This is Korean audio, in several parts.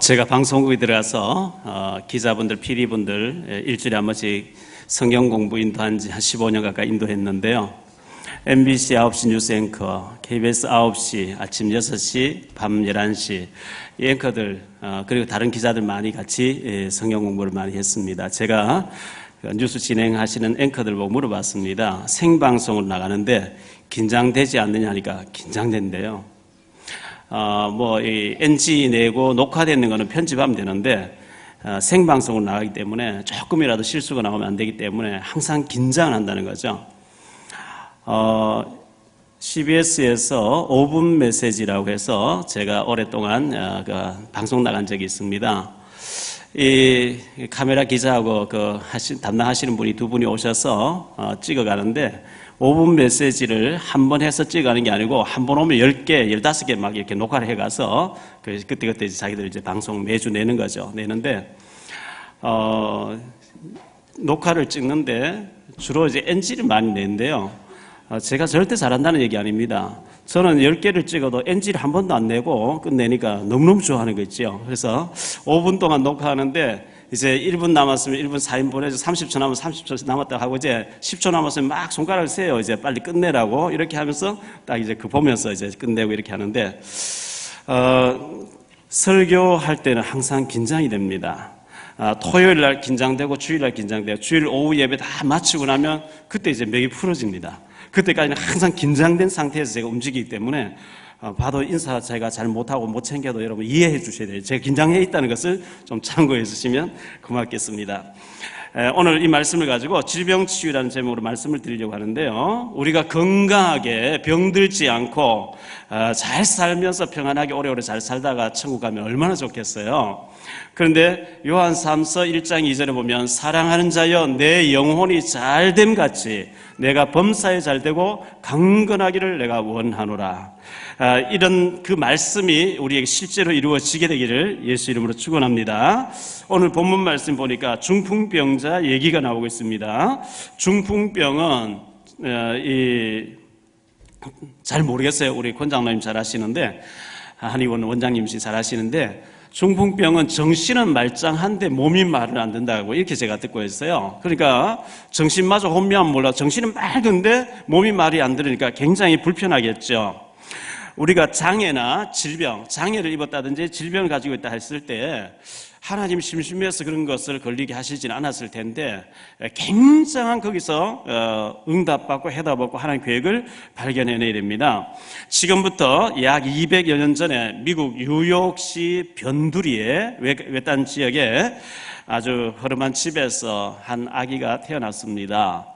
제가 방송국에 들어가서 기자분들, PD분들 일주일에 한 번씩 성경 공부 인도한 지 한 15년 가까이 인도했는데요. MBC 9시 뉴스 앵커, KBS 9시, 아침 6시, 밤 11시 이 앵커들 그리고 다른 기자들 많이 같이 성경 공부를 많이 했습니다. 제가 뉴스 진행하시는 앵커들 보고 물어봤습니다. 생방송으로 나가는데 긴장되지 않느냐 하니까 긴장된대요. 이 NG 내고 녹화되는 거는 편집하면 되는데, 생방송으로 나가기 때문에 조금이라도 실수가 나오면 안 되기 때문에 항상 긴장을 한다는 거죠. CBS에서 5분 메시지라고 해서 제가 오랫동안 방송 나간 적이 있습니다. 이 카메라 기자하고 담당하시는 분이 두 분이 오셔서 찍어가는데 5분 메시지를 한 번 해서 찍어가는 게 아니고 한 번 오면 10개, 15개 막 이렇게 녹화를 해가서 그때그때 자기들 이제 방송 매주 내는 거죠. 내는데, 녹화를 찍는데 주로 이제 NG를 많이 내는데요. 제가 절대 잘한다는 얘기 아닙니다. 저는 10개를 찍어도 NG를 한 번도 안 내고 끝내니까 너무너무 좋아하는 거 있죠. 그래서 5분 동안 녹화하는데 이제 1분 남았으면 1분 4인분 해서 30초 남으면 30초 남았다고 하고 이제 10초 남았으면 막 손가락을 세요. 이제 빨리 끝내라고 이렇게 하면서 딱 이제 보면서 이제 끝내고 이렇게 하는데, 설교할 때는 항상 긴장이 됩니다. 토요일 날 긴장되고 주일 날 긴장돼요. 주일 오후 예배 다 마치고 나면 그때 이제 맥이 풀어집니다. 그때까지는 항상 긴장된 상태에서 제가 움직이기 때문에 봐도 인사 제가 잘 못하고 못 챙겨도 여러분 이해해 주셔야 돼요. 제가 긴장해 있다는 것을 좀 참고해 주시면 고맙겠습니다. 오늘 이 말씀을 가지고 질병치유라는 제목으로 말씀을 드리려고 하는데요. 우리가 건강하게 병들지 않고 잘 살면서 평안하게 오래오래 잘 살다가 천국 가면 얼마나 좋겠어요. 그런데 요한 3서 1장 2절에 보면 사랑하는 자여 내 영혼이 잘됨 같이 내가 범사에 잘되고 강건하기를 내가 원하노라. 이런 그 말씀이 우리에게 실제로 이루어지게 되기를 예수 이름으로 축원합니다. 오늘 본문 말씀 보니까 중풍병자 얘기가 나오고 있습니다. 중풍병은 잘 모르겠어요. 우리 권장로님 잘 아시는데, 한의원 원장님 잘 아시는데, 중풍병은 정신은 말짱한데 몸이 말을 안 듣는다고 이렇게 제가 듣고 있어요. 그러니까 정신마저 혼미하면 몰라 정신은 맑은데 몸이 말이 안 들으니까 굉장히 불편하겠죠. 우리가 장애나 질병, 장애를 입었다든지 질병을 가지고 있다 했을 때 하나님 심심해서 그런 것을 걸리게 하시지는 않았을 텐데 굉장한 거기서 응답받고 해답받고 하나님 계획을 발견해내야 됩니다. 지금부터 약 200여 년 전에 미국 뉴욕시 변두리의 외딴 지역에 아주 허름한 집에서 한 아기가 태어났습니다.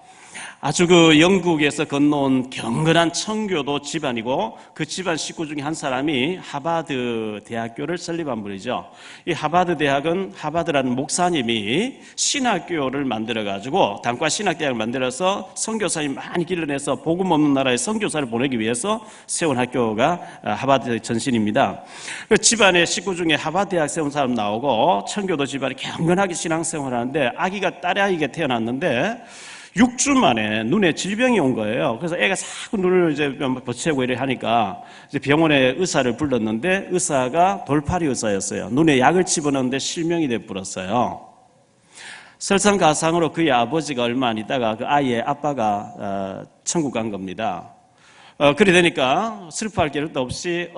아주 영국에서 건너온 경건한 청교도 집안이고 그 집안 식구 중에 한 사람이 하버드 대학교를 설립한 분이죠. 이 하버드 대학은 하버드라는 목사님이 신학교를 만들어가지고 단과 신학대학을 만들어서 선교사님 많이 길러내서 복음 없는 나라에 선교사를 보내기 위해서 세운 학교가 하버드 전신입니다. 그 집안의 식구 중에 하버드 대학 세운 사람 나오고 청교도 집안이 경건하게 신앙생활을 하는데 아기가 딸아이가 태어났는데 6주 만에 눈에 질병이 온 거예요. 그래서 애가 자꾸 눈을 이제 버채고 이래 하니까 이제 병원에 의사를 불렀는데 의사가 돌팔이 의사였어요. 눈에 약을 집어넣는데 실명이 돼버렸어요. 설상가상으로 그의 아버지가 얼마 안 있다가 그 아이의 아빠가 천국 간 겁니다. 그래 되니까 슬퍼할 겨를도 없이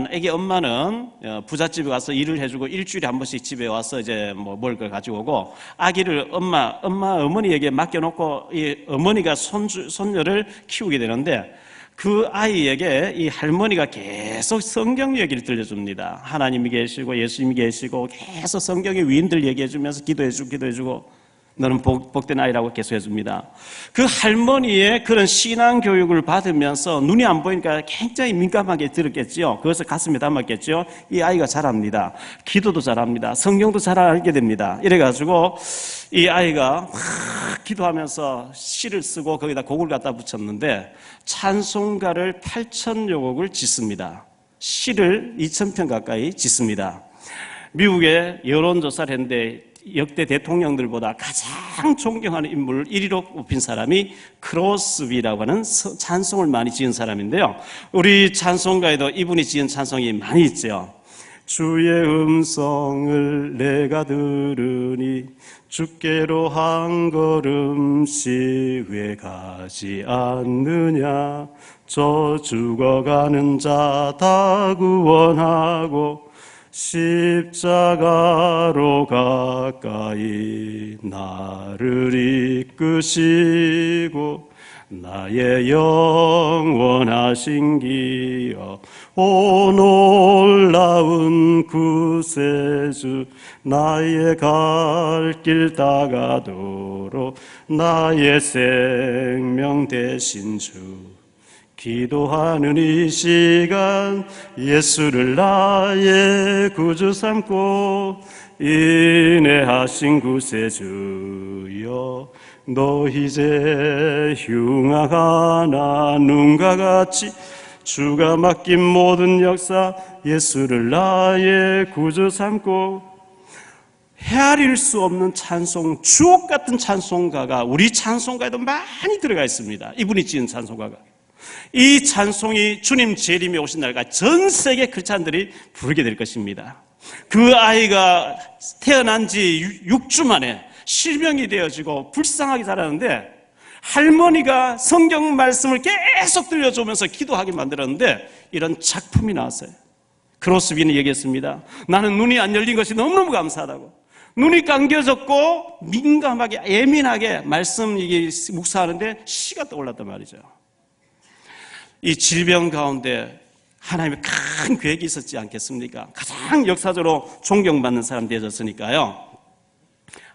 애기 엄마는 부잣집에 가서 일을 해주고 일주일에 한 번씩 집에 와서 이제 먹을 걸 가지고 오고 아기를 어머니에게 맡겨놓고 이 어머니가 손녀를 키우게 되는데 그 아이에게 이 할머니가 계속 성경 얘기를 들려줍니다. 하나님이 계시고 예수님이 계시고 계속 성경의 위인들 얘기해주면서 기도해주고 너는 복된 아이라고 계속 해줍니다. 그 할머니의 그런 신앙 교육을 받으면서 눈이 안 보이니까 굉장히 민감하게 들었겠죠. 그것을 가슴에 담았겠죠. 이 아이가 잘합니다. 기도도 잘합니다. 성경도 잘 알게 됩니다. 이래가지고 이 아이가 막 기도하면서 시를 쓰고 거기다 곡을 갖다 붙였는데 찬송가를 8,000여 곡을 짓습니다. 시를 2,000편 가까이 짓습니다. 미국의 여론조사를 했는데 역대 대통령들보다 가장 존경하는 인물을 1위로 뽑힌 사람이 크로스비라고 하는 찬송을 많이 지은 사람인데요. 우리 찬송가에도 이분이 지은 찬송이 많이 있죠. 주의 음성을 내가 들으니 주께로 한 걸음씩 왜 가지 않느냐. 저 죽어가는 자 다 구원하고 십자가로 가까이 나를 이끄시고 나의 영원하신 기여 오 놀라운 구세주 나의 갈 길 다가도록 나의 생명 되신 주 기도하는 이 시간 예수를 나의 구주 삼고 인내하신 구세주여 너희 이제 흉악하나 눈과 같이 주가 맡긴 모든 역사 예수를 나의 구주 삼고 헤아릴 수 없는 찬송, 주옥 같은 찬송가가 우리 찬송가에도 많이 들어가 있습니다. 이분이 지은 찬송가가. 이 찬송이 주님 재림에 오신 날까지 전 세계 크리스찬들이 부르게 될 것입니다. 그 아이가 태어난 지 6주 만에 실명이 되어지고 불쌍하게 자라는데 할머니가 성경 말씀을 계속 들려주면서 기도하게 만들었는데 이런 작품이 나왔어요. 크로스비는 얘기했습니다. 나는 눈이 안 열린 것이 너무너무 감사하다고. 눈이 감겨졌고 민감하게 예민하게 말씀 묵상하는데 시가 떠올랐단 말이죠. 이 질병 가운데 하나님의 큰 계획이 있었지 않겠습니까? 가장 역사적으로 존경받는 사람 되어졌으니까요.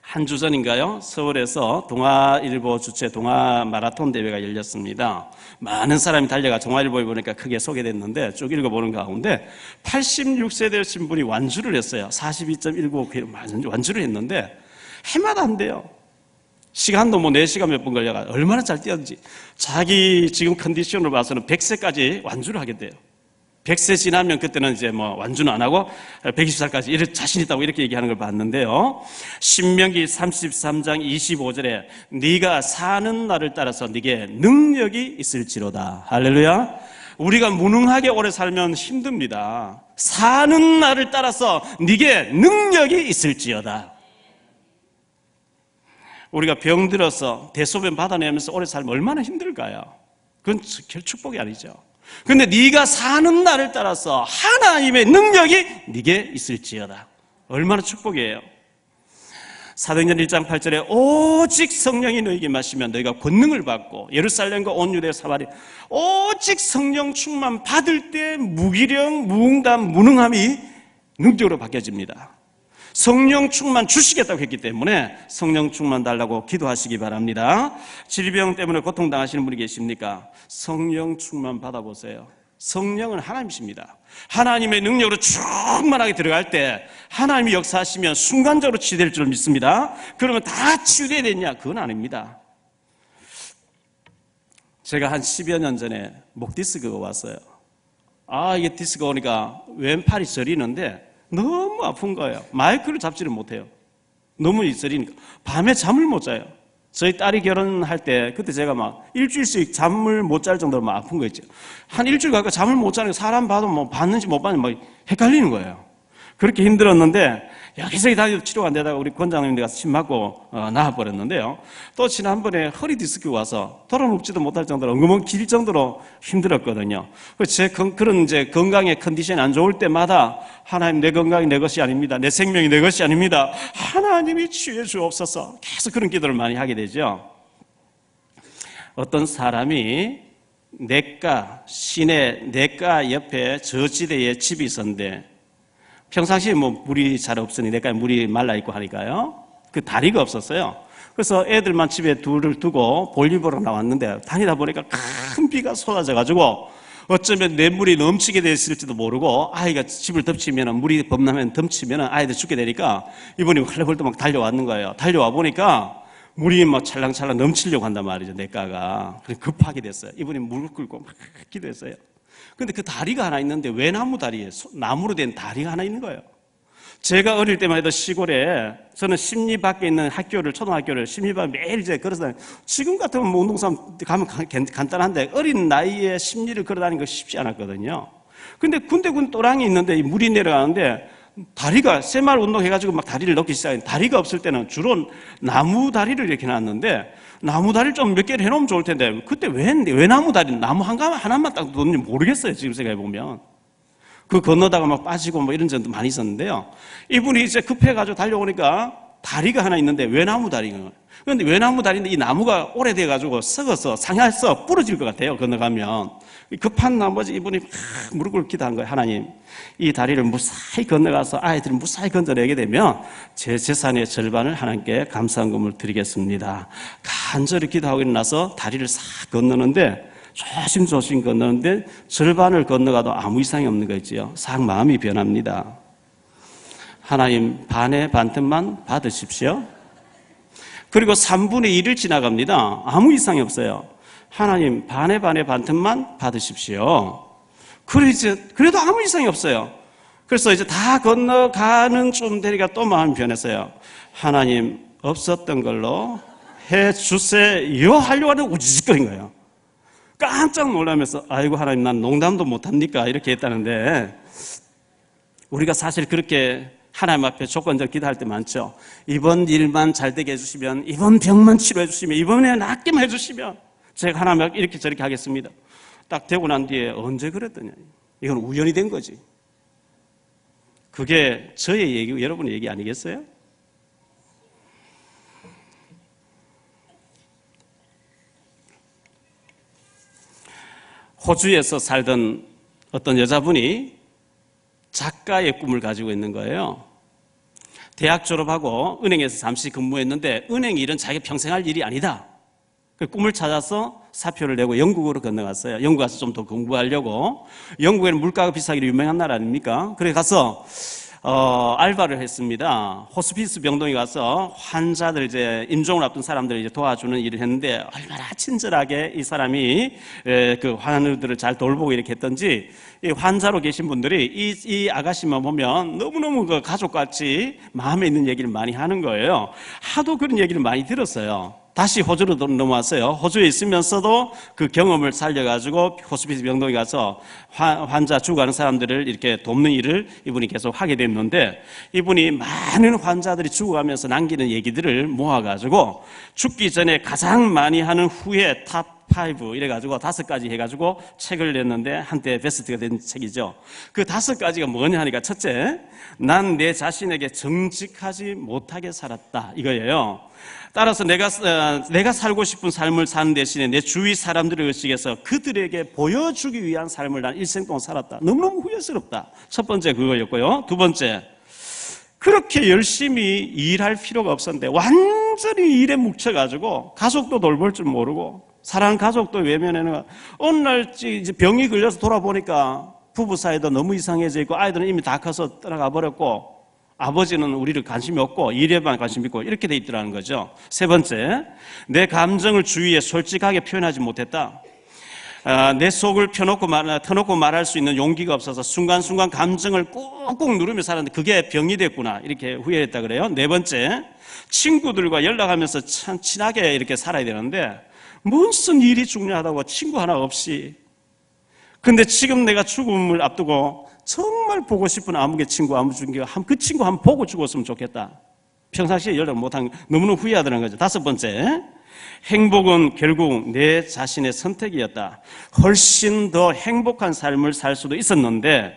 한 주 전인가요? 서울에서 동아일보 주최 동아 마라톤 대회가 열렸습니다. 많은 사람이 달려가 동아일보에 보니까 크게 소개됐는데 쭉 읽어보는 가운데 86세 되신 분이 완주를 했어요. 42.195km 완주를 했는데 해마다 한대요. 시간도 뭐 4시간 몇 분 걸려가 얼마나 잘 뛰었는지 자기 지금 컨디션을 봐서는 100세까지 완주를 하게 돼요. 100세 지나면 그때는 이제 뭐 완주는 안 하고 120살까지 이렇게 자신 있다고 이렇게 얘기하는 걸 봤는데요. 신명기 33장 25절에 네가 사는 날을 따라서 네게 능력이 있을지로다. 할렐루야. 우리가 무능하게 오래 살면 힘듭니다. 사는 날을 따라서 네게 능력이 있을지어다. 우리가 병들어서 대소변 받아내면서 오래 살면 얼마나 힘들까요? 그건 축복이 아니죠. 그런데 네가 사는 날을 따라서 하나님의 능력이 네게 있을지어다. 얼마나 축복이에요. 사도행전 1장 8절에 오직 성령이 너에게 마시면 너희가 권능을 받고 예루살렘과 온 유대 사마리아 오직 성령 충만 받을 때 무기력, 무응답, 무능함이 능력으로 바뀌어집니다. 성령 충만 주시겠다고 했기 때문에 성령 충만 달라고 기도하시기 바랍니다. 질병 때문에 고통당하시는 분이 계십니까? 성령 충만 받아보세요. 성령은 하나님이십니다. 하나님의 능력으로 충만하게 들어갈 때 하나님이 역사하시면 순간적으로 치유될 줄 믿습니다. 그러면 다 치유돼야 되냐? 그건 아닙니다. 제가 한 10여 년 전에 목 디스크가 왔어요. 이게 디스크가 오니까 왼팔이 저리는데 너무 아픈 거예요. 마이크를 잡지를 못해요. 너무 저리니까 밤에 잠을 못 자요. 저희 딸이 결혼할 때 그때 제가 막 일주일씩 잠을 못 잘 정도로 막 아픈 거 있죠. 한 일주일 가까이 잠을 못 자니까 사람 봐도 뭐 봤는지 못 봤는지 막 헷갈리는 거예요. 그렇게 힘들었는데 여기저기 다니도 치료가 안 되다가 우리 권장님들 가서 침 맞고 나와버렸는데요. 또 지난번에 허리 디스크 와서 돌아눕지도 못할 정도로 엉거멍 길 정도로 힘들었거든요. 그런 이제 건강의 컨디션이 안 좋을 때마다 하나님 내 건강이 내 것이 아닙니다. 내 생명이 내 것이 아닙니다. 하나님이 치유해 주옵소서. 계속 그런 기도를 많이 하게 되죠. 어떤 사람이 시내 내과 옆에 저지대에 집이 있었는데 평상시에 뭐 물이 잘 없으니 내과에 물이 말라있고 하니까요. 그 다리가 없었어요. 그래서 애들만 집에 둘을 두고 볼일 보러 나왔는데 다니다 보니까 큰 비가 쏟아져가지고 어쩌면 냇물이 넘치게 됐을지도 모르고 아이가 집을 덮치면 물이 범람하면 덮치면 아이들 죽게 되니까 이분이 헐레벌떡 막 달려왔는 거예요. 달려와 보니까 물이 막 찰랑찰랑 넘치려고 한단 말이죠. 내과가. 그래서 급하게 됐어요. 이분이 무릎 꿇고 막 기도했어요. 근데 그 다리가 하나 있는데 외나무 다리에 나무로 된 다리가 하나 있는 거예요. 제가 어릴 때만 해도 시골에 저는 심리 밖에 있는 초등학교를 심리 밖에 매일 이제 걸어서 지금 같으면 뭐 운동삼 가면 간단한데 어린 나이에 심리를 걸어다니는 거 쉽지 않았거든요. 근데 군데군 또랑이 있는데 물이 내려가는데 다리가 새마을 운동해가지고 막 다리를 넣기 시작해. 다리가 없을 때는 주로 나무 다리를 이렇게 놨는데 나무 다리를 좀 몇 개를 해놓으면 좋을 텐데 그때 왜 나무 다리 나무 하나만 딱 놓는지 모르겠어요. 지금 생각해 보면 그 건너다가 막 빠지고 뭐 이런 점도 많이 있었는데요. 이분이 이제 급해가지고 달려오니까 다리가 하나 있는데 외나무 다리인 거예요. 그런데 외나무 다리인데 이 나무가 오래돼가지고 썩어서 상해서 부러질 것 같아요. 건너가면. 급한 나머지 이분이 무릎 꿇고 기도한 거예요. 하나님, 이 다리를 무사히 건너가서 아이들을 무사히 건져내게 되면 제 재산의 절반을 하나님께 감사한금을 드리겠습니다. 간절히 기도하고 일어나서 다리를 싹 건너는데 조심조심 건너는데 절반을 건너가도 아무 이상이 없는 거 있지요. 싹 마음이 변합니다. 하나님, 반의 반틈만 받으십시오. 그리고 3분의 1을 지나갑니다. 아무 이상이 없어요. 하나님, 반의 반틈만 받으십시오. 그래도 아무 이상이 없어요. 그래서 이제 다 건너가는 좀 되니까 또 마음이 변했어요. 하나님, 없었던 걸로 해 주세요 하려고 하는데 우지직거린 거예요. 깜짝 놀라면서 아이고 하나님, 난 농담도 못합니까? 이렇게 했다는데 우리가 사실 그렇게 하나님 앞에 조건적 기도할 때 많죠. 이번 일만 잘 되게 해주시면, 이번 병만 치료해 주시면, 이번에 낫게만 해주시면 제가 하나님 앞에 이렇게 저렇게 하겠습니다. 딱 되고 난 뒤에 언제 그랬더냐. 이건 우연이 된 거지. 그게 저의 얘기고 여러분의 얘기 아니겠어요? 호주에서 살던 어떤 여자분이 작가의 꿈을 가지고 있는 거예요. 대학 졸업하고 은행에서 잠시 근무했는데 은행 일은 자기 평생 할 일이 아니다. 그 꿈을 찾아서 사표를 내고 영국으로 건너갔어요. 영국 가서 좀 더 공부하려고. 영국에는 물가가 비싸기로 유명한 나라 아닙니까? 그래 가서 알바를 했습니다. 호스피스 병동에 가서 환자들 이제 임종을 앞둔 사람들 이제 도와주는 일을 했는데 얼마나 친절하게 이 사람이 그 환우들을 잘 돌보고 이렇게 했던지 이 환자로 계신 분들이 이 아가씨만 보면 너무너무 그 가족같이 마음에 있는 얘기를 많이 하는 거예요. 하도 그런 얘기를 많이 들었어요. 다시 호주로 넘어왔어요. 호주에 있으면서도 그 경험을 살려가지고 호스피스 병동에 가서 환자 죽어가는 사람들을 이렇게 돕는 일을 이분이 계속 하게 됐는데 이분이 많은 환자들이 죽어가면서 남기는 얘기들을 모아가지고 죽기 전에 가장 많이 하는 후에 탑 5 이래가지고 5가지 해가지고 책을 냈는데 한때 베스트가 된 책이죠. 그 5가지가 뭐냐 하니까 첫째, 난 내 자신에게 정직하지 못하게 살았다 이거예요. 따라서 내가 살고 싶은 삶을 사는 대신에 내 주위 사람들을 의식해서 그들에게 보여주기 위한 삶을 난 일생 동안 살았다. 너무너무 후회스럽다. 첫 번째 그거였고요. 두 번째, 그렇게 열심히 일할 필요가 없었는데 완전히 일에 묵혀가지고 가족도 돌볼 줄 모르고 사랑하는 가족도 외면해는 어느 날 이제 병이 걸려서 돌아보니까 부부 사이도 너무 이상해져 있고 아이들은 이미 다 커서 떠나가 버렸고 아버지는 우리를 관심이 없고 일에만 관심이 있고 이렇게 돼 있더라는 거죠. 세 번째, 내 감정을 주위에 솔직하게 표현하지 못했다. 내 속을 터놓고 말할 수 있는 용기가 없어서 순간순간 감정을 꾹꾹 누르며 살았는데 그게 병이 됐구나 이렇게 후회했다 그래요. 네 번째, 친구들과 연락하면서 참 친하게 이렇게 살아야 되는데 무슨 일이 중요하다고 친구 하나 없이. 근데 지금 내가 죽음을 앞두고 정말 보고 싶은 아무개 친구, 그 친구 한번 보고 죽었으면 좋겠다. 평상시에 연락 못한 너무너무 후회하더라는 거죠. 다섯 번째, 행복은 결국 내 자신의 선택이었다. 훨씬 더 행복한 삶을 살 수도 있었는데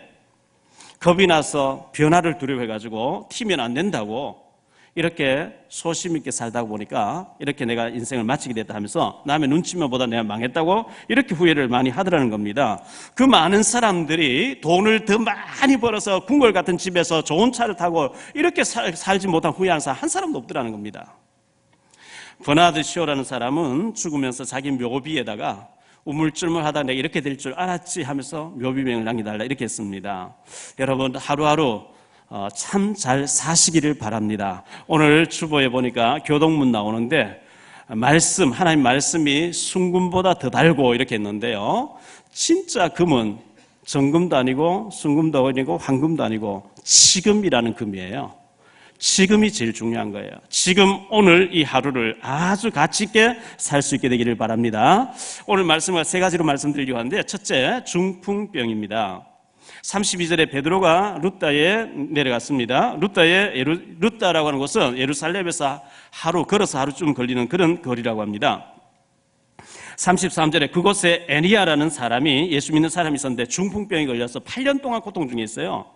겁이 나서 변화를 두려워해가지고 튀면 안 된다고 이렇게 소심 있게 살다 보니까 이렇게 내가 인생을 마치게 됐다 하면서 남의 눈치만 보다 내가 망했다고 이렇게 후회를 많이 하더라는 겁니다. 그 많은 사람들이 돈을 더 많이 벌어서 궁궐 같은 집에서 좋은 차를 타고 이렇게 살지 못한 후회하는 사람 한 사람도 없더라는 겁니다. 버나드 쇼라는 사람은 죽으면서 자기 묘비에다가 우물쭈물하다 내가 이렇게 될 줄 알았지 하면서 묘비명을 남겨달라 이렇게 했습니다. 여러분 하루하루 참 잘 사시기를 바랍니다. 오늘 주보에 보니까 교동문 나오는데 하나님 말씀이 순금보다 더 달고 이렇게 했는데요. 진짜 금은 정금도 아니고 순금도 아니고 황금도 아니고 지금이라는 금이에요. 지금이 제일 중요한 거예요. 지금 오늘 이 하루를 아주 가치 있게 살 수 있게 되기를 바랍니다. 오늘 말씀을 세 가지로 말씀드리려고 하는데 첫째, 중풍병입니다. 32절에 베드로가 룻다에 내려갔습니다. 룻다라고 하는 곳은 예루살렘에서 걸어서 하루쯤 걸리는 그런 거리라고 합니다. 33절에 그곳에 애니아라는 사람이, 예수 믿는 사람이 있었는데 중풍병이 걸려서 8년 동안 고통 중에 있어요.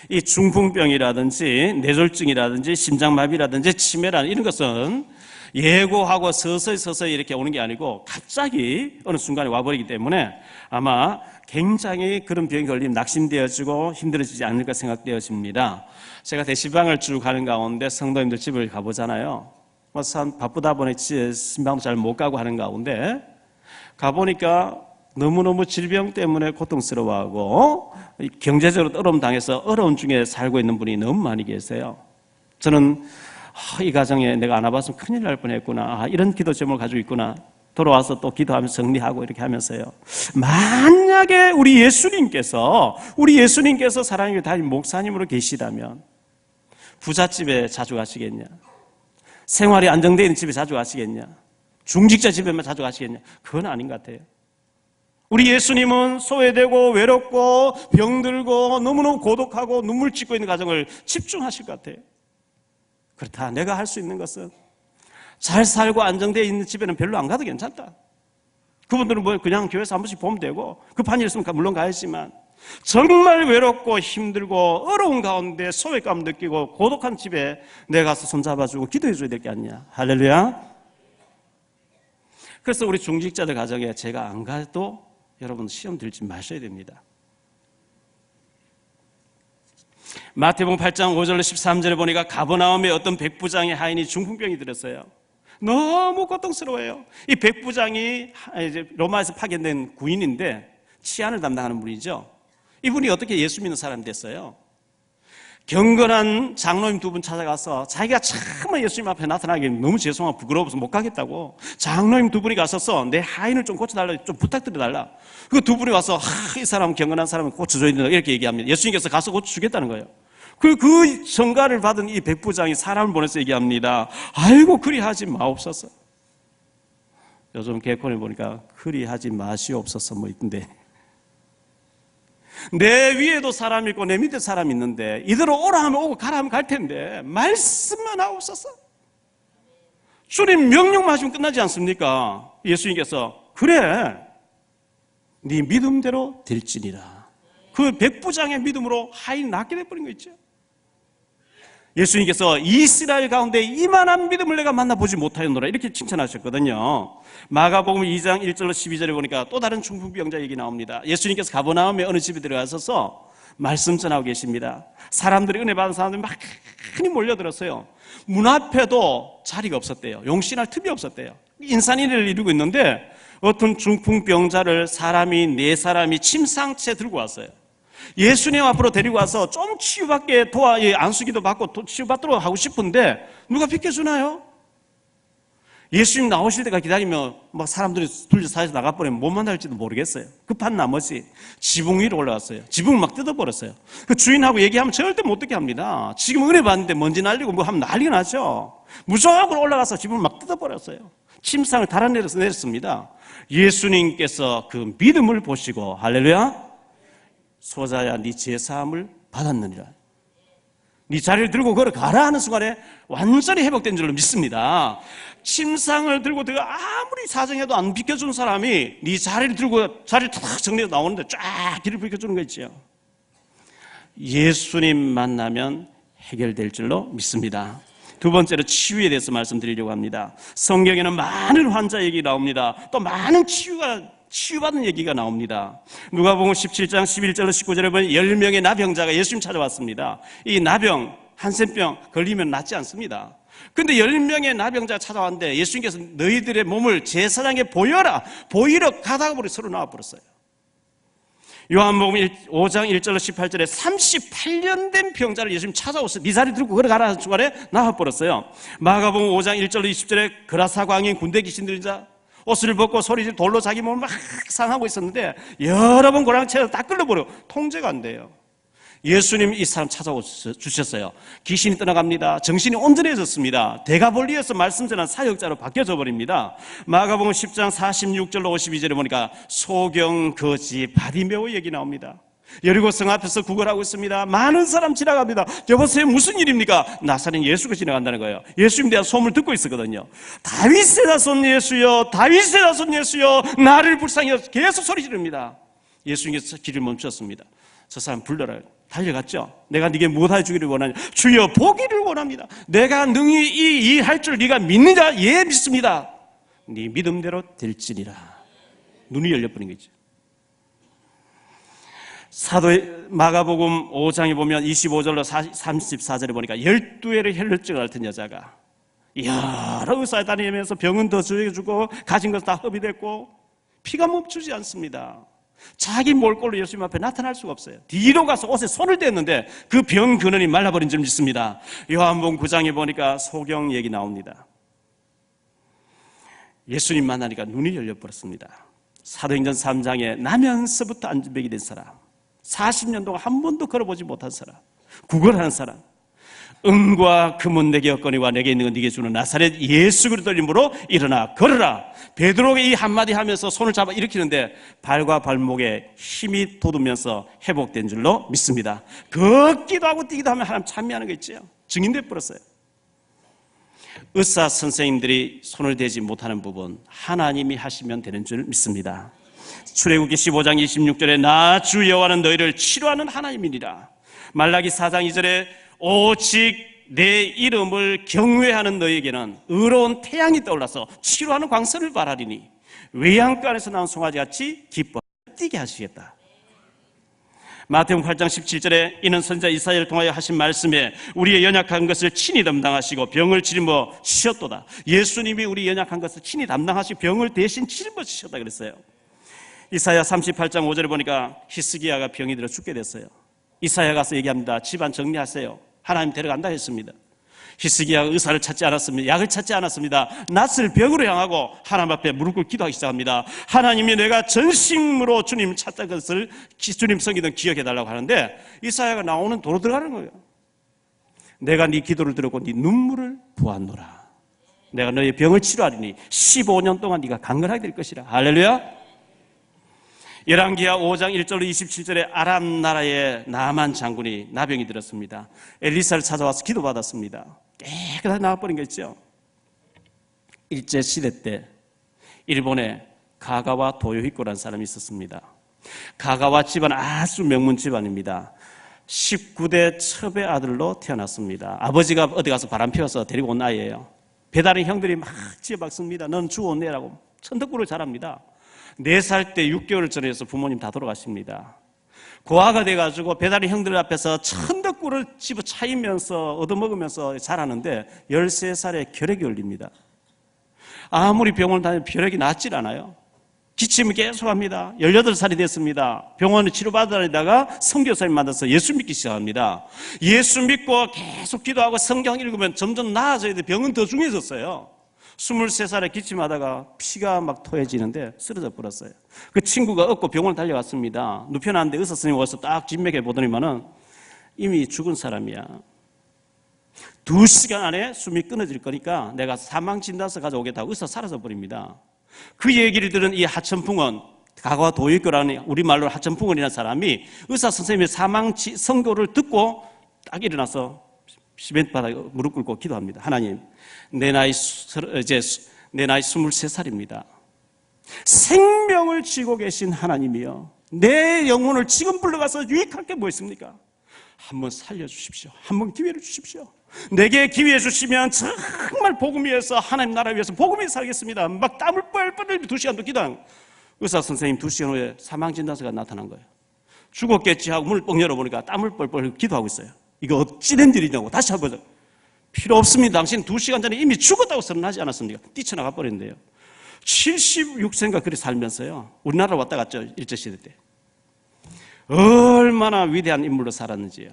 이 중풍병이라든지 뇌졸중이라든지 심장마비라든지 치매라는 이런 것은 예고하고 서서히 이렇게 오는 게 아니고 갑자기 어느 순간에 와버리기 때문에 아마 굉장히 그런 병이 걸리면 낙심되어지고 힘들어지지 않을까 생각되어집니다. 제가 대시방을 쭉 가는 가운데 성도님들 집을 가보잖아요. 참 바쁘다 보니 신방도 잘 못 가고 하는 가운데 가보니까 너무너무 질병 때문에 고통스러워하고 경제적으로 어려움 당해서 어려운 중에 살고 있는 분이 너무 많이 계세요. 저는 이 가정에 내가 안 와봤으면 큰일 날 뻔했구나, 이런 기도 제목을 가지고 있구나, 돌아와서 또 기도하면서 정리하고 이렇게 하면서요, 만약에 우리 예수님께서 사랑의 담임 목사님으로 계시다면 부잣집에 자주 가시겠냐? 생활이 안정되어 있는 집에 자주 가시겠냐? 중직자 집에만 자주 가시겠냐? 그건 아닌 것 같아요. 우리 예수님은 소외되고 외롭고 병들고 너무너무 고독하고 눈물 찢고 있는 가정을 집중하실 것 같아요. 그렇다, 내가 할 수 있는 것은 잘 살고 안정되어 있는 집에는 별로 안 가도 괜찮다. 그분들은 뭐 그냥 교회에서 한 번씩 보면 되고, 급한 일 있으면 물론 가야지만 정말 외롭고 힘들고 어려운 가운데 소외감 느끼고 고독한 집에 내가 가서 손잡아주고 기도해줘야 될 게 아니냐. 할렐루야. 그래서 우리 중직자들 가정에 제가 안 가도 여러분 시험 들지 마셔야 됩니다. 마태복음 8장 5절로 13절에 보니까 가버나움에 어떤 백부장의 하인이 중풍병이 들었어요. 너무 고통스러워요. 이 백부장이 이제 로마에서 파견된 구인인데 치안을 담당하는 분이죠. 이분이 어떻게 예수 믿는 사람이 됐어요? 경건한 장로님 두 분 찾아가서 자기가 참으로 예수님 앞에 나타나기 너무 죄송하고 부끄러워서 못 가겠다고 장로님 두 분이 가서서 내 하인을 좀 고쳐달라, 좀 부탁드려달라. 그 두 분이 와서 이 사람 경건한 사람을 고쳐줘야 된다 이렇게 얘기합니다. 예수님께서 가서 고쳐주겠다는 거예요. 그 전가를 받은 이 백부장이 사람을 보내서 얘기합니다. 아이고 그리하지 마옵소서. 요즘 개콘에 보니까 그리하지 마시옵소서 뭐 있던데, 내 위에도 사람이 있고 내 밑에 사람이 있는데 이대로 오라 하면 오고 가라 하면 갈 텐데 말씀만 하옵소서. 주님 명령만 하시면 끝나지 않습니까? 예수님께서 그래 네 믿음대로 될지니라. 그 백부장의 믿음으로 하인이 낫게 돼버린 거 있죠. 예수님께서 이스라엘 가운데 이만한 믿음을 내가 만나보지 못하였노라 이렇게 칭찬하셨거든요. 마가복음 2장 1절로 12절에 보니까 또 다른 중풍병자 얘기 나옵니다. 예수님께서 가버나움에 어느 집에 들어가셔서 말씀 전하고 계십니다. 사람들이, 은혜 받은 사람들이 많이 몰려들었어요. 문 앞에도 자리가 없었대요. 용신할 틈이 없었대요. 인산인해를 이루고 있는데 어떤 중풍병자를 사람이 4사람이 침상채 들고 왔어요. 예수님 앞으로 데리고 와서 좀 치유받게 안수기도 받고 치유받도록 하고 싶은데 누가 비켜주나요? 예수님 나오실 때가 기다리면 막 사람들이 둘러싸여서 나가버리면 못 만날지도 모르겠어요. 급한 나머지 지붕 위로 올라갔어요. 지붕을 막 뜯어버렸어요. 그 주인하고 얘기하면 절대 못 듣게 합니다. 지금 은혜 받는데 먼지 날리고 뭐 하면 난리가 나죠. 무조건 올라가서 지붕을 막 뜯어버렸어요. 침상을 달아내려서 내렸습니다. 예수님께서 그 믿음을 보시고 할렐루야, 소자야 네 죄사함을 받았느니라, 네 자리를 들고 걸어가라 하는 순간에 완전히 회복된 줄로 믿습니다. 침상을 들고 내가 아무리 사정해도 안 비켜주는 사람이 네 자리를 들고 자리를 탁 정리해서 나오는데 쫙 길을 비켜주는 거 있죠. 예수님 만나면 해결될 줄로 믿습니다. 두 번째로 치유에 대해서 말씀드리려고 합니다. 성경에는 많은 환자 얘기 나옵니다. 또 많은 치유받는 얘기가 나옵니다. 누가복음 17장 11절로 19절에 보면 10명의 나병자가 예수님 찾아왔습니다. 이 나병, 한센병 걸리면 낫지 않습니다. 그런데 10명의 나병자가 찾아왔는데 예수님께서 너희들의 몸을 제사장에 보여라, 보이러 가다가 버리 서로 나와버렸어요. 요한복음 5장 1절로 18절에 38년 된 병자를 예수님 찾아오셔서 네 자리 들고 걸어가라 하는 순간에 나와버렸어요. 마가복음 5장 1절로 20절에 그라사 광인 군대 귀신들인 자 옷을 벗고 소리지르 돌로 자기 몸을 막 상하고 있었는데 여러 번 고랑채로 다 끌려버려 통제가 안 돼요. 예수님 이 사람 찾아오셨어요. 귀신이 떠나갑니다. 정신이 온전해졌습니다. 데가볼리에서 말씀 전한 사역자로 바뀌어져 버립니다. 마가복음 10장 46절로 52절에 보니까 소경, 거지, 바디메오 얘기 나옵니다. 여리고성 앞에서 구걸하고 있습니다. 많은 사람 지나갑니다. 여보세요, 무슨 일입니까? 나사렛 예수가 지나간다는 거예요. 예수님에 대한 소문을 듣고 있었거든요. 다윗의 자손 예수여, 다윗의 자손 예수여, 나를 불쌍히 여기소서. 계속 소리 지릅니다. 예수님께서 길을 멈추었습니다. 저 사람 불러라. 달려갔죠. 내가 네게 무엇하여 주기를 원하냐? 주여, 보기를 원합니다. 내가 능히 이 할 줄 네가 믿느냐? 예, 믿습니다. 네 믿음대로 될지니라. 눈이 열려버린 거죠. 사도 마가복음 5장에 보면 25절로 34절에 보니까 12회를 혈루증을 앓던 여자가 여러 의사에 다니면서 병은 더 주고 가진 것은 다 허비됐고 피가 멈추지 않습니다. 자기 몰골로 예수님 앞에 나타날 수가 없어요. 뒤로 가서 옷에 손을 댔는데 그 병 근원이 말라버린 줄 믿습니다. 요한복음 9장에 보니까 소경 얘기 나옵니다. 예수님 만나니까 눈이 열려버렸습니다. 사도행전 3장에 나면서부터 안진병이 된 사람, 40년 동안 한 번도 걸어보지 못한 사람, 구걸하는 사람, 은과 금은 내게 없거니와 내게 있는 건 네게 주는 나사렛 예수 그리스도의 이름으로 일어나 걸어라. 베드로가 이 한마디 하면서 손을 잡아 일으키는데 발과 발목에 힘이 돋으면서 회복된 줄로 믿습니다. 걷기도 하고 뛰기도 하면 하나님 찬미하는 거 있죠. 증인돼 버렸어요. 의사 선생님들이 손을 대지 못하는 부분 하나님이 하시면 되는 줄 믿습니다. 출애굽기 15장 26절에 나 주 여호와는 너희를 치료하는 하나님이니라. 말라기 4장 2절에 오직 내 이름을 경외하는 너에게는 의로운 태양이 떠올라서 치료하는 광선을 발하리니 외양간에서 나온 송아지같이 기뻐 뛰게 하시겠다. 마태복음 8장 17절에 이는 선지자 이사야를 통하여 하신 말씀에 우리의 연약한 것을 친히 담당하시고 병을 짊어 지셨도다. 예수님이 우리 연약한 것을 친히 담당하시고 병을 대신 짊어 지셨다 그랬어요. 이사야 38장 5절에 보니까 히스기야가 병이 들어 죽게 됐어요. 이사야 가서 얘기합니다. 집안 정리하세요. 하나님 데려간다 했습니다. 히스기야가 의사를 찾지 않았습니다. 약을 찾지 않았습니다. 낯을 병으로 향하고 하나님 앞에 무릎 꿇고 기도하기 시작합니다. 하나님이 내가 전심으로 주님 찾던 것을 주님 섬기던 기억해달라고 하는데 이사야가 나오는 도로 들어가는 거예요. 내가 네 기도를 들었고 네 눈물을 보았노라. 내가 너의 병을 치료하리니 15년 동안 네가 강건하게 될 것이라. 할렐루야. 열왕기하 5장 1절로 27절에 아람 나라의 나만 장군이 나병이 들었습니다. 엘리사를 찾아와서 기도받았습니다. 깨끗하게 나와버린 거 있죠. 일제시대 때 일본에 가가와 도요히코라는 사람이 있었습니다. 가가와 집안 아주 명문 집안입니다. 19대 첩의 아들로 태어났습니다. 아버지가 어디 가서 바람 피워서 데리고 온 아이예요. 배다른 형들이 막 지어박습니다. 넌 주었네라고 천덕꾸를 잘합니다. 4살 때 6개월 전에서 부모님 다 돌아가십니다. 고아가 돼가지고 배다리 형들 앞에서 천덕구를 집어 차이면서 얻어먹으면서 자라는데 13살에 결핵이 걸립니다. 아무리 병원을 다니면 결핵이 낫질 않아요. 기침을 계속합니다. 18살이 됐습니다. 병원에 치료받으다가 선교사님 만나서 예수 믿기 시작합니다. 예수 믿고 계속 기도하고 성경 읽으면 점점 나아져야 돼. 병은 더 중해졌어요. 23살에 기침하다가 피가 막 토해지는데 쓰러져 버렸어요. 그 친구가 업고 병원을 달려갔습니다. 눕혀놨는데 의사 선생님이 와서 딱 진맥해 보더니만은 이미 죽은 사람이야. 2시간 안에 숨이 끊어질 거니까 내가 사망 진단서 가져오겠다고 의사 사라져 버립니다. 그 얘기를 들은 이 하천풍원, 가가 도익교라는 우리말로 하천풍원이라는 사람이 의사 선생님의 사망 선고를 듣고 딱 일어나서 시멘트 바닥에 무릎 꿇고 기도합니다. 하나님, 내 나이 23살입니다. 생명을 쥐고 계신 하나님이여, 내 영혼을 지금 불러가서 유익할 게 뭐 있습니까? 한번 살려주십시오. 한번 기회를 주십시오. 내게 기회 주시면 정말 복음 위해서, 하나님 나라 위해서 복음 위해서 살겠습니다. 막 땀을 뻘뻘 흘리며 2시간도 기도한 의사 선생님 2시간 후에 사망진단서가 나타난 거예요. 죽었겠지 하고 문을 뻥 열어보니까 땀을 뻘뻘 기도하고 있어요. 이거 어찌된 일이냐고 다시 한번 보자. 필요 없습니다. 당신 2시간 전에 이미 죽었다고 선언하지 않았습니까? 뛰쳐나가 버렸는데요. 76세인가 그리 살면서요, 우리나라 왔다 갔죠. 일제시대 때. 얼마나 위대한 인물로 살았는지요.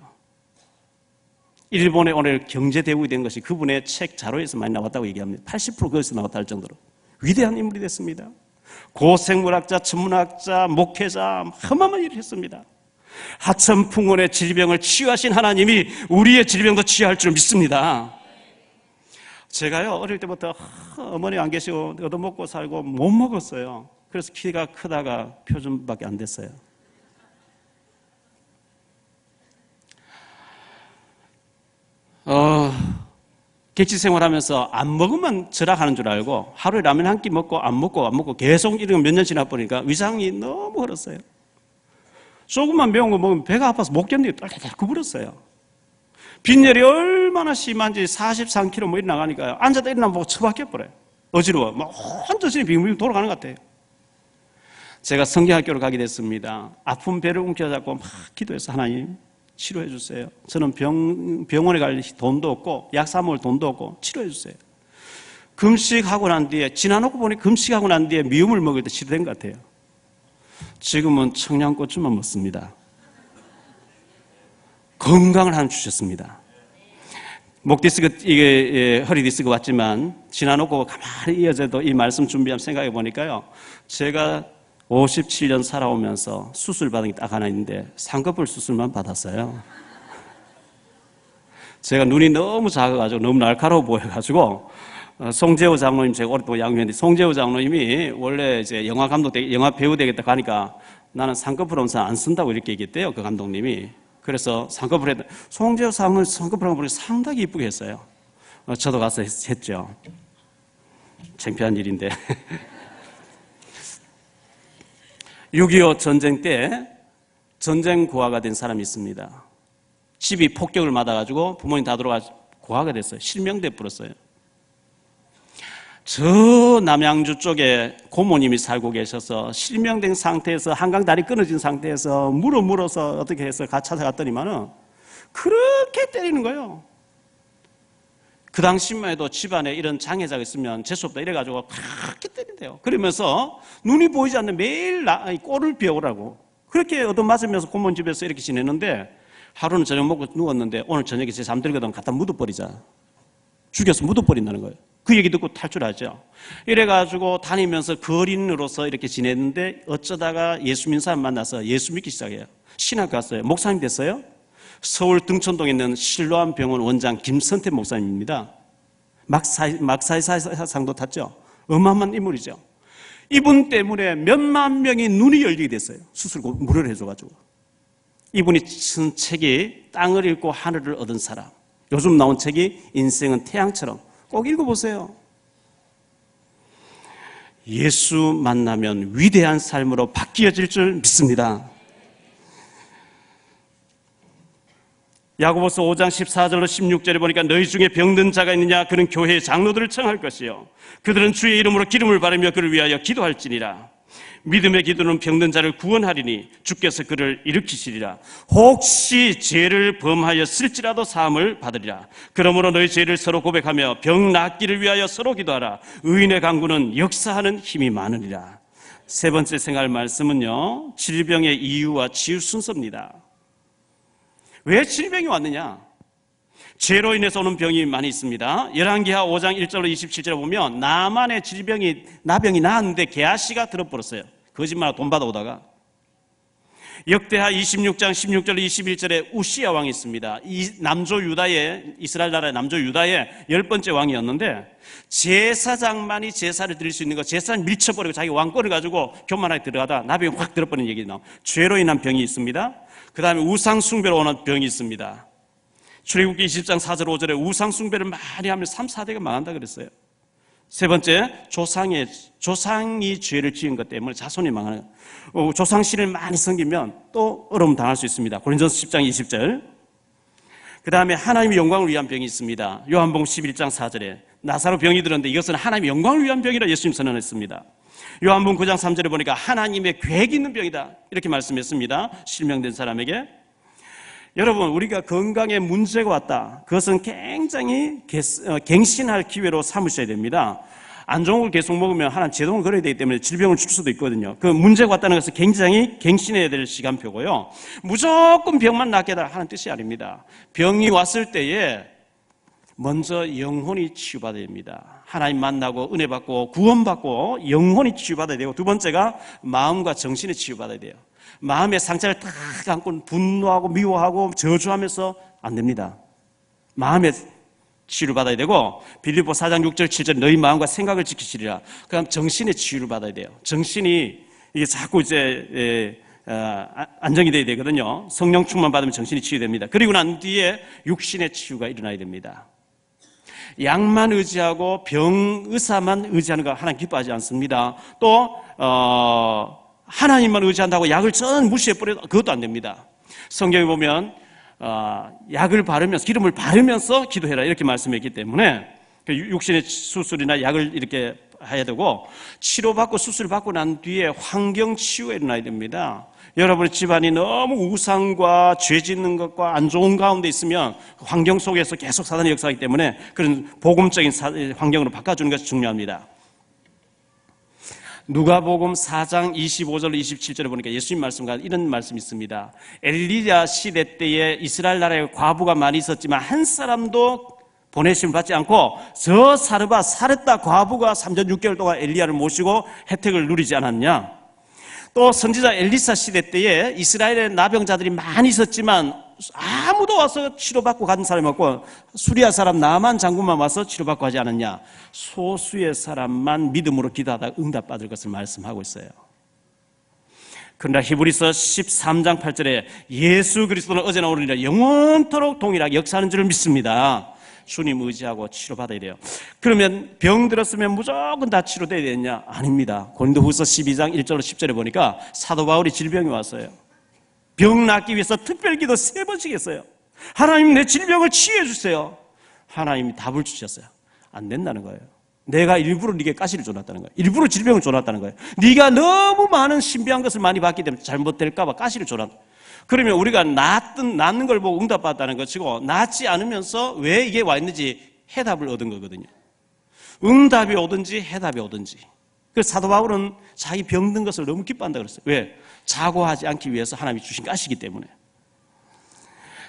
일본의 오늘 경제대국이 된 것이 그분의 책 자료에서 많이 나왔다고 얘기합니다. 80% 거기서 나왔다 할 정도로 위대한 인물이 됐습니다. 고생물학자, 천문학자, 목회자, 어마어마한 일을 했습니다. 하천풍원의 질병을 치유하신 하나님이 우리의 질병도 치유할 줄 믿습니다. 제가요, 어릴 때부터 어머니 안 계시고 얻어먹고 살고 못 먹었어요. 그래서 키가 크다가 표준밖에 안 됐어요. 객지 생활하면서 안 먹으면 절약하는 줄 알고 하루에 라면 한 끼 먹고 안 먹고 계속 이런 몇 년 지나 보니까 위장이 너무 얼었어요. 조금만 매운 거 먹으면 배가 아파서 못 견디고 딸딸 구부렸어요. 빈혈이 얼마나 심한지 43kg 뭐 나가니까요. 앉아도 일어나면 보고 처박혀 버려요. 어지러워. 막 혼자서 빙빙 돌아가는 것 같아요. 제가 성경학교를 가게 됐습니다. 아픈 배를 움켜잡고 막 기도해서 하나님 치료해 주세요. 저는 병원에 갈 돈도 없고 약 사 먹을 돈도 없고 치료해 주세요. 금식하고 난 뒤에 지나놓고 보니 금식하고 난 뒤에 미움을 먹을 때 치료된 것 같아요. 지금은 청양고추만 먹습니다. 건강을 하나님 주셨습니다. 목 디스크, 이게 허리 디스크 왔지만 지나놓고 가만히 이어져도 이 말씀 준비하면 생각해 보니까요. 제가 57년 살아오면서 수술 받은 게 딱 하나 있는데 쌍꺼풀 수술만 받았어요. 제가 눈이 너무 작아가지고 너무 날카로워 보여가지고 송재호 장로님, 제가 오랫동안 양육했는데 송재호 장로님이 원래 이제 영화 배우 되겠다 가니까 나는 쌍꺼풀 엄선 안 쓴다고 이렇게 얘기했대요. 그 감독님이. 그래서 쌍꺼풀에 송재호 장로님 쌍꺼풀 보니 상당히 이쁘게 했어요. 저도 가서 했죠. 창피한 일인데. 6.25 전쟁 때 전쟁 고아가 된 사람이 있습니다. 집이 폭격을 맞아가지고 부모님 다 돌아가 고아가 됐어요. 실명돼 버렸어요. 저 남양주 쪽에 고모님이 살고 계셔서 실명된 상태에서 한강 다리 끊어진 상태에서 물어서 어떻게 해서 찾아갔더니만은 그렇게 때리는 거예요. 그 당시만 해도 집안에 이런 장애자가 있으면 재수없다 이래가지고 그렇게 때린대요. 그러면서 눈이 보이지 않는 매일 꼴을 비우라고 그렇게 얻어맞으면서 고모님 집에서 이렇게 지냈는데 하루는 저녁 먹고 누웠는데 오늘 저녁에 제 잠들거든 갖다 묻어버리자. 죽여서 묻어버린다는 거예요. 그 얘기 듣고 탈출하죠. 이래가지고 다니면서 거린으로서 이렇게 지냈는데 어쩌다가 예수 믿는 사람 만나서 예수 믿기 시작해요. 신학 갔어요. 목사님 됐어요. 서울 등촌동에 있는 실로암 병원 원장 김선태 목사님입니다. 막사이상도 탔죠. 어마어마한 인물이죠. 이분 때문에 몇만 명이 눈이 열리게 됐어요. 수술 무료로 해줘가지고. 이분이 쓴 책이 땅을 읽고 하늘을 얻은 사람. 요즘 나온 책이 인생은 태양처럼. 꼭 읽어보세요. 예수 만나면 위대한 삶으로 바뀌어질 줄 믿습니다. 야고보서 5장 14절로 16절에 보니까 너희 중에 병든 자가 있느냐 그는 교회의 장로들을 청할 것이요 그들은 주의 이름으로 기름을 바르며 그를 위하여 기도할지니라. 믿음의 기도는 병든 자를 구원하리니 주께서 그를 일으키시리라. 혹시 죄를 범하였을지라도 사함을 받으리라. 그러므로 너희 죄를 서로 고백하며 병 낫기를 위하여 서로 기도하라. 의인의 강구는 역사하는 힘이 많으리라. 세 번째 생각할 말씀은요, 질병의 이유와 치유 순서입니다. 왜 질병이 왔느냐? 죄로 인해서 오는 병이 많이 있습니다. 열왕기하 5장 1절로 27절에 보면 나만의 나병이 나았는데 게하시가 들어버렸어요. 거짓말하고 돈 받아오다가. 역대하 26장 16절로 21절에 우시야 왕이 있습니다. 이스라엘 나라의 남조 유다의 10번째 왕이었는데 제사장만이 제사를 드릴 수 있는 거 제사를 밀쳐버리고 자기 왕권을 가지고 교만하게 들어가다 나병이 확 들어버리는 얘기 나와요. 죄로 인한 병이 있습니다. 그 다음에 우상 숭배로 오는 병이 있습니다. 출애굽기 20장 4절 5절에 우상 숭배를 많이 하면 3, 4대가 망한다 그랬어요. 세 번째, 조상이 죄를 지은 것 때문에 자손이 망하는 거예요. 조상신을 많이 섬기면 또 어려움 당할 수 있습니다. 고린도전서 10장 20절. 그 다음에 하나님의 영광을 위한 병이 있습니다. 요한복음 11장 4절에 나사로 병이 들었는데 이것은 하나님의 영광을 위한 병이라 예수님 선언했습니다. 요한복음 9장 3절에 보니까 하나님의 계획이 있는 병이다 이렇게 말씀했습니다. 실명된 사람에게. 여러분, 우리가 건강에 문제가 왔다. 그것은 굉장히 갱신할 기회로 삼으셔야 됩니다. 안 좋은 걸 계속 먹으면 하나님 제동을 걸어야 되기 때문에 질병을 줄 수도 있거든요. 그 문제가 왔다는 것은 굉장히 갱신해야 될 시간표고요. 무조건 병만 낫게 해달라 하는 뜻이 아닙니다. 병이 왔을 때에 먼저 영혼이 치유받아야 됩니다. 하나님 만나고 은혜 받고 구원받고 영혼이 치유받아야 되고, 두 번째가 마음과 정신이 치유받아야 돼요. 마음의 상처를 딱 안고 분노하고 미워하고 저주하면서 안 됩니다. 마음의 치유를 받아야 되고, 빌립보 4장 6절 7절 너희 마음과 생각을 지키시리라. 그다음 정신의 치유를 받아야 돼요. 정신이 이게 자꾸 이제 안정이 돼야 되거든요. 성령 충만 받으면 정신이 치유됩니다. 그리고 난 뒤에 육신의 치유가 일어나야 됩니다. 약만 의지하고 병의사만 의지하는 거 하나님 기뻐하지 않습니다. 또 하나님만 의지한다고 약을 전 무시해버려도 그것도 안 됩니다. 성경에 보면 약을 바르면서, 기름을 바르면서 기도해라 이렇게 말씀했기 때문에 육신의 수술이나 약을 이렇게 해야 되고, 치료받고 수술받고 난 뒤에 환경치유가 일어나야 됩니다. 여러분의 집안이 너무 우상과 죄 짓는 것과 안 좋은 가운데 있으면 환경 속에서 계속 사단이 역사하기 때문에 그런 복음적인 환경으로 바꿔주는 것이 중요합니다. 누가복음 4장 25절 27절에 보니까 예수님 말씀과 이런 말씀이 있습니다. 엘리야 시대 때에 이스라엘 나라에 과부가 많이 있었지만 한 사람도 보내심을 받지 않고 저 사르다 과부가 3년 6개월 동안 엘리야를 모시고 혜택을 누리지 않았냐. 또 선지자 엘리사 시대 때에 이스라엘에 나병자들이 많이 있었지만 아무도 와서 치료받고 간 사람이 없고 수리아 사람 나만 장군만 와서 치료받고 하지 않았냐. 소수의 사람만 믿음으로 기도하다가 응답받을 것을 말씀하고 있어요. 그러나 히브리서 13장 8절에 예수 그리스도는 어제나 오늘이나 영원토록 동일하게 역사하는 줄 믿습니다. 주님 의지하고 치료받아야 돼요. 그러면 병 들었으면 무조건 다 치료돼야 되느냐? 아닙니다. 고린도후서 12장 1절로 10절에 보니까 사도 바울이 질병이 왔어요. 병 낫기 위해서 특별 기도 3번씩 했어요. 하나님 내 질병을 치유해 주세요. 하나님이 답을 주셨어요. 안 된다는 거예요. 내가 일부러 네게 가시를 줘놨다는 거예요. 일부러 질병을 줘놨다는 거예요. 네가 너무 많은 신비한 것을 많이 받기 때문에 잘못될까 봐 가시를 줘놨다. 그러면 우리가 낫는 걸 보고 응답받았다는 것이고, 낫지 않으면서 왜 이게 와 있는지 해답을 얻은 거거든요. 응답이 오든지 해답이 오든지. 그래서 사도 바울은 자기 병든 것을 너무 기뻐한다 그랬어요. 왜? 자고하지 않기 위해서 하나님이 주신 가시기 때문에.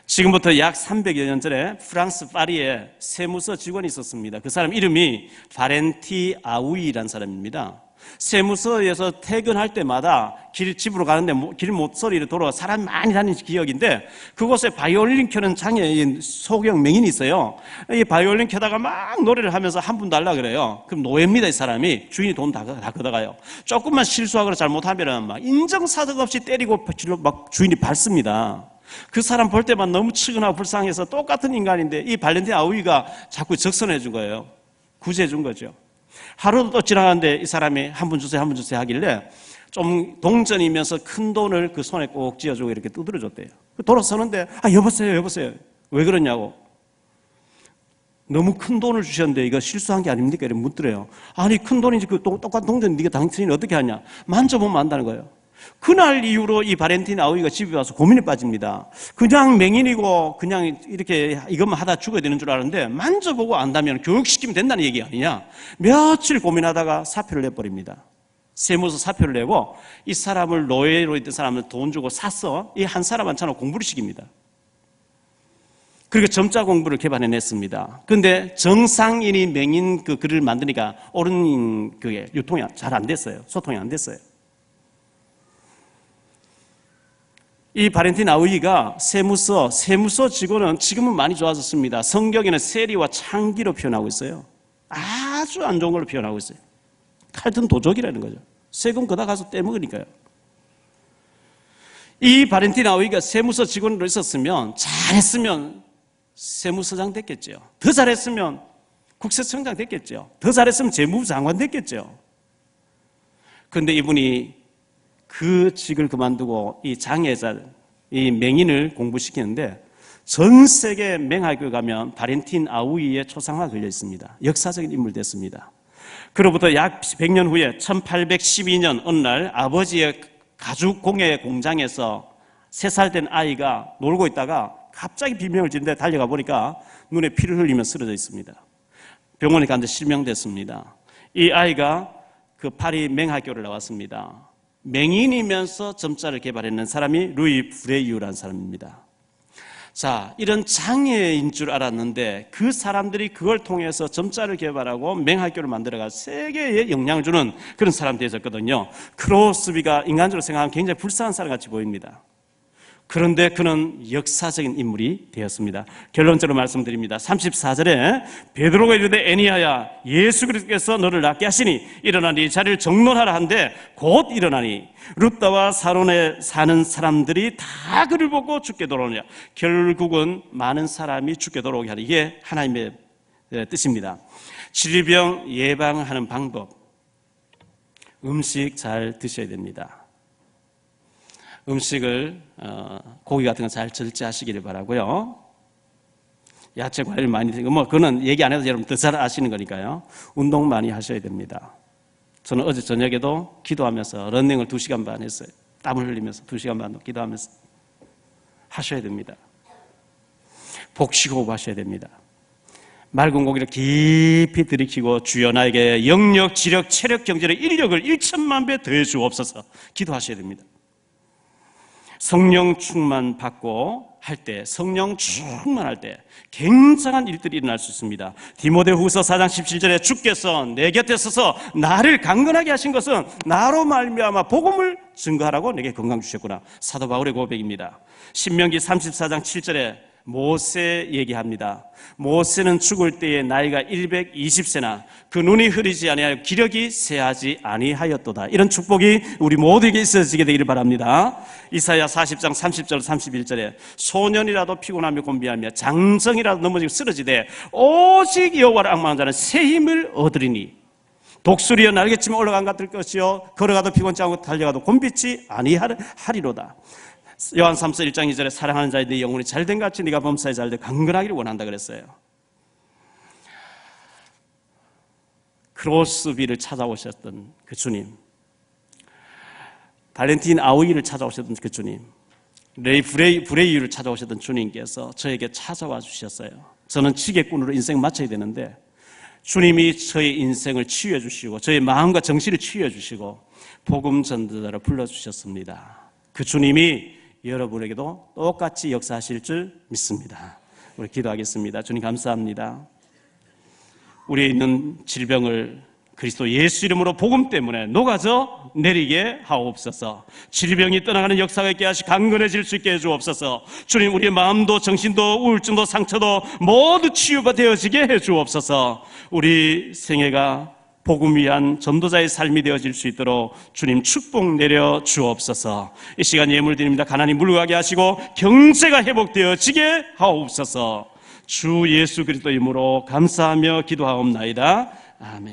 지금부터 약 300여 년 전에 프랑스 파리에 세무서 직원이 있었습니다. 그 사람 이름이 바렌티 아우이라는 사람입니다. 세무서에서 퇴근할 때마다 집으로 가는데 길 모서리로 돌아가 사람이 많이 다니는 기억인데, 그곳에 바이올린 켜는 장애인 소경 맹인이 있어요. 이 바이올린 켜다가 막 노래를 하면서 한 푼 달라 그래요. 그럼 노예입니다. 이 사람이. 주인이 돈 다 걷어가요. 조금만 실수하거나 잘못하면 막 인정사정 없이 때리고 막 주인이 밟습니다. 그 사람 볼 때만 너무 측은하고 불쌍해서 똑같은 인간인데 이 발렌틴 아우이가 자꾸 적선해 준 거예요. 구제해 준 거죠. 하루도 또 지나가는데 이 사람이 한 분 주세요, 한 분 주세요 하길래 좀 동전이면서 큰 돈을 그 손에 꼭 쥐어주고 이렇게 두드려 줬대요. 돌아서는데 여보세요. 왜 그러냐고. 너무 큰 돈을 주셨는데 이거 실수한 게 아닙니까? 이렇게 묻더래요. 아니 큰 돈이지 그 똑같은 동전 네가 당신이 어떻게 하냐. 만져보면 안다는 거예요. 그날 이후로 이 바렌틴 아우이가 집에 와서 고민에 빠집니다. 그냥 맹인이고 그냥 이렇게 이것만 하다 죽어야 되는 줄 알았는데 만져보고 안다면 교육시키면 된다는 얘기 아니냐. 며칠 고민하다가 사표를 내버립니다. 세무서 사표를 내고 이 사람을 노예로 있던 사람을 돈 주고 샀어. 이 한 사람 한차로 공부를 시킵니다. 그리고 점자 공부를 개발해냈습니다. 그런데 정상인이 맹인 그 글을 만드니까 옳은 그게 유통이 잘 안 됐어요. 소통이 안 됐어요. 이 바렌틴 아우이가 세무서 직원은 지금은 많이 좋아졌습니다. 성경에는 세리와 창기로 표현하고 있어요. 아주 안 좋은 걸로 표현하고 있어요. 칼든 도적이라는 거죠. 세금 거다 가서 떼먹으니까요. 이 바렌틴 아우이가 세무서 직원으로 있었으면, 잘했으면 세무서장 됐겠죠. 더 잘했으면 국세청장 됐겠죠. 더 잘했으면 재무부 장관 됐겠죠. 그런데 이분이 그 직을 그만두고 이 장애자, 이 맹인을 공부시키는데 전 세계 맹학교 가면 바렌틴 아우이의 초상화가 걸려 있습니다. 역사적인 인물 됐습니다. 그로부터 약 100년 후에 1812년 어느 날 아버지의 가죽 공예 공장에서 3살 된 아이가 놀고 있다가 갑자기 비명을 지르는데 달려가 보니까 눈에 피를 흘리며 쓰러져 있습니다. 병원에 갔는데 실명됐습니다. 이 아이가 그 파리 맹학교를 나왔습니다. 맹인이면서 점자를 개발해낸 사람이 루이 브레이유라는 사람입니다. 자, 이런 장애인 줄 알았는데 그 사람들이 그걸 통해서 점자를 개발하고 맹학교를 만들어가 세계에 영향을 주는 그런 사람이 되었거든요. 크로스비가 인간적으로 생각하면 굉장히 불쌍한 사람 같이 보입니다. 그런데 그는 역사적인 인물이 되었습니다. 결론적으로 말씀드립니다. 34절에 베드로가 이르되 애니야야 예수 그리스도께서 너를 낫게 하시니 일어나 네 자리를 정론하라 한데 곧 일어나니 룻다와 사론에 사는 사람들이 다 그를 보고 죽게 돌아오느냐. 결국은 많은 사람이 죽게 돌아오게 하는 이게 하나님의 뜻입니다. 질병 예방하는 방법, 음식 잘 드셔야 됩니다. 음식을 고기 같은 거 잘 절제하시기를 바라고요. 야채 과일 많이 드시고 그거는 얘기 안 해도 여러분 더 잘 아시는 거니까요. 운동 많이 하셔야 됩니다. 저는 어제 저녁에도 기도하면서 러닝을 2시간 반 했어요. 땀을 흘리면서 2시간 반 기도하면서 하셔야 됩니다. 복식호흡 하셔야 됩니다. 맑은 고기를 깊이 들이키고 주여 나에게 영력, 지력, 체력, 경제력, 인력을 1천만 배 더해 주옵소서 기도하셔야 됩니다. 성령 충만 받고 할 때, 성령 충만할 때 굉장한 일들이 일어날 수 있습니다. 디모데후서 4장 17절에 주께서 내 곁에 서서 나를 강건하게 하신 것은 나로 말미암아 복음을 증거하라고 내게 건강 주셨구나. 사도 바울의 고백입니다. 신명기 34장 7절에 모세 얘기합니다. 모세는 죽을 때에 나이가 120세나 그 눈이 흐리지 아니하여 기력이 쇠하지 아니하였도다. 이런 축복이 우리 모두에게 있어지게 되기를 바랍니다. 이사야 40장 30절 31절에 소년이라도 피곤하며 곤비하며 장정이라도 넘어지고 쓰러지되 오직 여호와를 앙망하는 자는 새 힘을 얻으리니 독수리여 날개치며 올라간 것 같을 것이요 걸어가도 피곤치 않고 달려가도 곤비치 아니하리로다. 요한 3서 1장 2절에 사랑하는 자의 네 영혼이 잘된 같이 네가 범사에 잘돼 강건하기를 원한다 그랬어요. 크로스비를 찾아오셨던 그 주님, 발렌틴 아우이를 찾아오셨던 그 주님, 레이 브레이유를 찾아오셨던 주님께서 저에게 찾아와 주셨어요. 저는 지게꾼으로 인생 마쳐야 되는데 주님이 저의 인생을 치유해 주시고 저의 마음과 정신을 치유해 주시고 복음 전도자로 불러주셨습니다. 그 주님이 여러분에게도 똑같이 역사하실 줄 믿습니다. 우리 기도하겠습니다. 주님 감사합니다. 우리에 있는 질병을 그리스도 예수 이름으로 복음 때문에 녹아져 내리게 하옵소서. 질병이 떠나가는 역사가 있게 하시 강건해질 수 있게 해주옵소서. 주님 우리의 마음도 정신도 우울증도 상처도 모두 치유가 되어지게 해주옵소서. 우리 생애가 복음 위한 전도자의 삶이 되어질 수 있도록 주님 축복 내려 주옵소서. 이 시간 예물 드립니다. 가난이 물러가게 하시고 경제가 회복되어지게 하옵소서. 주 예수 그리스도 이름으로 감사하며 기도하옵나이다. 아멘.